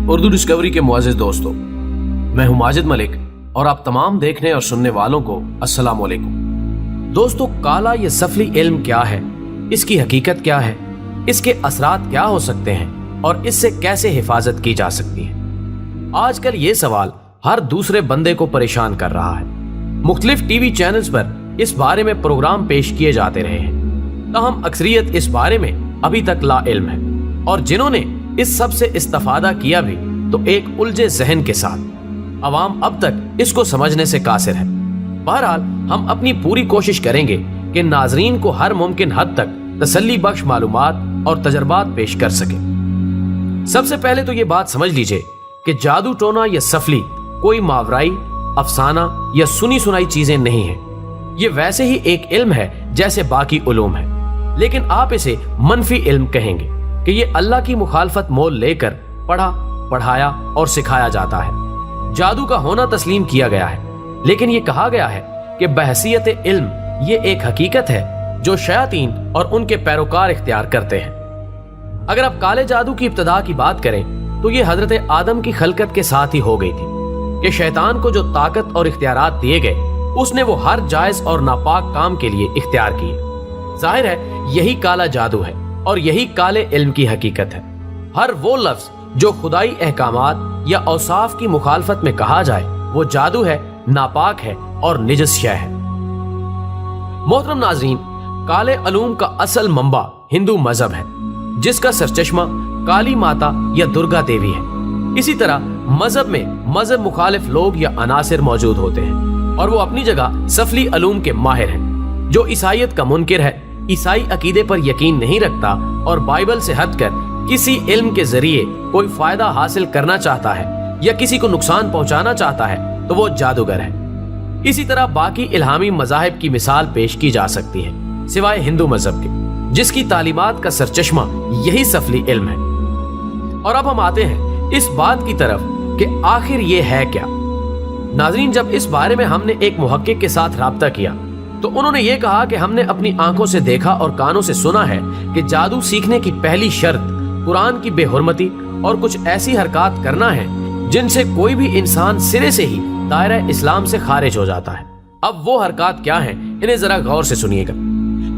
Urdu Discovery کے معزز دوستو، میں ہوں ماجد ملک اور آپ تمام دیکھنے اور سننے والوں کو السلام علیکم۔ دوستو، کالا یا سفلی علم کیا ہے؟ اس کی حقیقت کیا ہے؟ اس کے اثرات کیا ہو سکتے ہیں اور اس سے کیسے حفاظت کی جا سکتی ہے؟ آج کل یہ سوال ہر دوسرے بندے کو پریشان کر رہا ہے۔ مختلف ٹی وی چینلز پر اس بارے میں پروگرام پیش کیے جاتے رہے ہیں، تاہم اکثریت اس بارے میں ابھی تک لا علم ہے، اور جنہوں نے اس سب سے استفادہ کیا بھی تو ایک الجھے ذہن کے ساتھ۔ عوام اب تک اس کو سمجھنے سے قاصر ہے۔ بہرحال ہم اپنی پوری کوشش کریں گے کہ ناظرین کو ہر ممکن حد تک تسلی بخش معلومات اور تجربات پیش کر سکیں۔ سب سے پہلے تو یہ بات سمجھ لیجئے کہ جادو ٹونا یا سفلی کوئی ماورائی، افسانہ یا سنی سنائی چیزیں نہیں ہیں۔ یہ ویسے ہی ایک علم ہے جیسے باقی علوم ہے، لیکن آپ اسے منفی علم کہیں گے کہ یہ اللہ کی مخالفت مول لے کر پڑھا، پڑھایا اور سکھایا جاتا ہے۔ جادو کا ہونا تسلیم کیا گیا ہے، لیکن یہ کہا گیا ہے کہ بحیثیت علم یہ ایک حقیقت ہے جو شیاطین اور ان کے پیروکار اختیار کرتے ہیں۔ اگر آپ کالے جادو کی ابتدا کی بات کریں تو یہ حضرت آدم کی خلقت کے ساتھ ہی ہو گئی تھی کہ شیطان کو جو طاقت اور اختیارات دیے گئے اس نے وہ ہر جائز اور ناپاک کام کے لیے اختیار کیے۔ ظاہر ہے یہی کالا جادو ہے اور یہی کالے علم کی حقیقت ہے۔ ہر وہ لفظ جو خدائی احکامات یا اوصاف کی مخالفت میں کہا جائے وہ جادو ہے، ناپاک ہے اور نجس شے ہے۔ محترم ناظرین، کالے علوم کا اصل منبع ہندو مذہب ہے، جس کا سرچشمہ کالی ماتا یا درگا دیوی ہے۔ اسی طرح مذہب میں مذہب مخالف لوگ یا عناصر موجود ہوتے ہیں، اور وہ اپنی جگہ سفلی علوم کے ماہر ہیں۔ جو عیسائیت کا منکر ہے، عیسائی عقیدے پر یقین نہیں رکھتا اور بائبل سے ہٹ کر کسی علم کے ذریعے کوئی فائدہ حاصل کرنا چاہتا ہے یا کسی کو نقصان پہنچانا چاہتا ہے تو وہ جادوگر ہے۔ اسی طرح باقی الہامی مذاہب کی مثال پیش کی جا سکتی ہے، سوائے ہندو مذہب کے، جس کی تعلیمات کا سرچشمہ یہی سفلی علم ہے۔ اور اب ہم آتے ہیں اس بات کی طرف کہ آخر یہ ہے کیا۔ ناظرین، جب اس بارے میں ہم نے ایک محقق کے ساتھ رابطہ کیا تو انہوں نے یہ کہا کہ ہم نے اپنی آنکھوں سے دیکھا اور کانوں سے سنا ہے کہ جادو سیکھنے کی پہلی شرط قرآن کی بے حرمتی اور کچھ ایسی حرکات کرنا ہے جن سے کوئی بھی انسان سرے سے ہی دائرہ اسلام سے خارج ہو جاتا ہے۔ اب وہ حرکات کیا ہیں، انہیں ذرا غور سے سنیے گا۔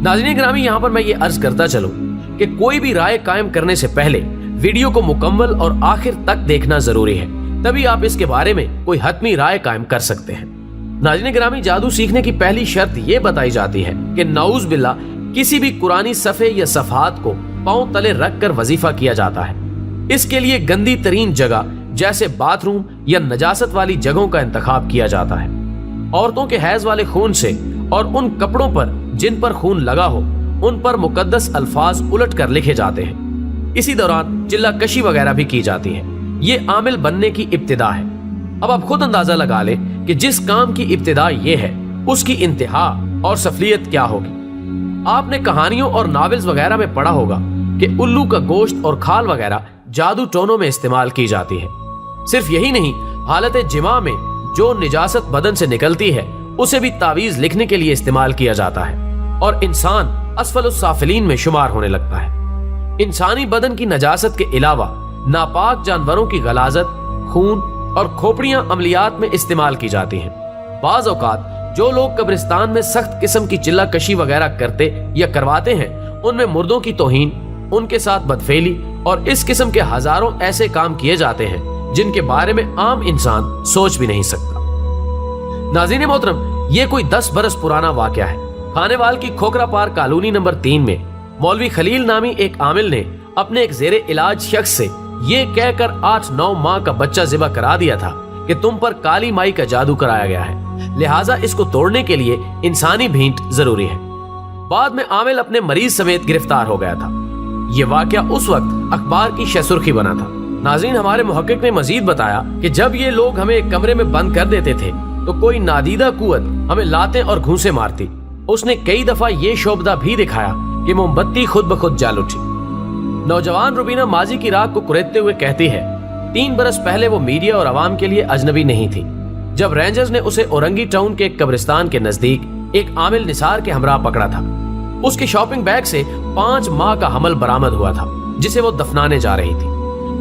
ناظرین گرامی، یہاں پر میں یہ عرض کرتا چلوں کہ کوئی بھی رائے قائم کرنے سے پہلے ویڈیو کو مکمل اور آخر تک دیکھنا ضروری ہے، تبھی آپ اس کے بارے میں کوئی حتمی رائے قائم کر سکتے ہیں۔ ناظرین گرامی، جادو سیکھنے کی پہلی شرط یہ بتائی جاتی ہے کہ نعوذ باللہ کسی بھی قرآنی صفحے یا صفحات کو پاؤں تلے رکھ کر وظیفہ کیا جاتا ہے۔ اس کے لیے گندی ترین جگہ جیسے باتھ روم یا نجاست والی جگہوں کا انتخاب کیا جاتا ہے۔ عورتوں کے حیض والے خون سے اور ان کپڑوں پر جن پر خون لگا ہو ان پر مقدس الفاظ الٹ کر لکھے جاتے ہیں۔ اسی دوران چلہ کشی وغیرہ بھی کی جاتی ہے۔ یہ عامل بننے کی ابتدا ہے۔ اب آپ خود اندازہ لگا لیں کہ جس کام کی ابتدا یہ ہے اس کی انتہا اور سفلیت کیا ہوگی۔ آپ نے کہانیوں اور ناولز وغیرہ میں پڑھا ہوگا کہ الو کا گوشت اور کھال وغیرہ جادو ٹونوں میں استعمال کی جاتی ہے۔ صرف یہی نہیں، حالت جماع میں جو نجاست بدن سے نکلتی ہے اسے بھی تعویذ لکھنے کے لیے استعمال کیا جاتا ہے، اور انسان اسفل السافلین میں شمار ہونے لگتا ہے۔ انسانی بدن کی نجاست کے علاوہ ناپاک جانوروں کی غلاظت، خون اور کھوپڑیاں عملیات میں استعمال کی جاتی ہیں۔ بعض اوقات جو لوگ قبرستان میں سخت قسم کی چلہ کشی وغیرہ کرتے یا کرواتے ہیں ان میں مردوں کی توہین، ان کے ساتھ بدفعلی اور اس قسم کے ہزاروں ایسے کام کیے جاتے ہیں جن کے بارے میں عام انسان سوچ بھی نہیں سکتا۔ ناظرین محترم، یہ کوئی 10 برس پرانا واقعہ ہے۔ خانے وال کی کھوکھرا پار کالونی نمبر 3 میں مولوی خلیل نامی ایک عامل نے اپنے ایک زیر علاج شخص سے یہ کہہ کر 8-9 ماہ کا بچہ ذبح کرا دیا تھا کہ تم پر کالی مائی کا جادو کرایا گیا ہے، لہٰذا اس کو توڑنے کے لیے انسانی بھینٹ ضروری ہے۔ بعد میں عامل اپنے مریض سمیت گرفتار ہو گیا تھا۔ یہ واقعہ اس وقت اخبار کی شہ سرخی بنا تھا۔ ناظرین، ہمارے محقق نے مزید بتایا کہ جب یہ لوگ ہمیں ایک کمرے میں بند کر دیتے تھے تو کوئی نادیدہ قوت ہمیں لاتیں اور گھونسے مارتی۔ اس نے کئی دفعہ یہ شعبدہ بھی دکھایا کہ موم بتی خود بخود جل اٹھی۔ نوجوان روبینہ ماضی کی راگ کو کریدتے ہوئے کہتی ہے 3 برس پہلے وہ میڈیا اور عوام کے لیے اجنبی نہیں تھی، جب رینجرز نے اسے اورنگی ٹاؤن کے ایک قبرستان کے نزدیک ایک عامل نثار کے ہمراہ پکڑا تھا۔ اس کے شاپنگ بیگ سے 5 ماہ کا حمل برآمد ہوا تھا جسے وہ دفنانے جا رہی تھی۔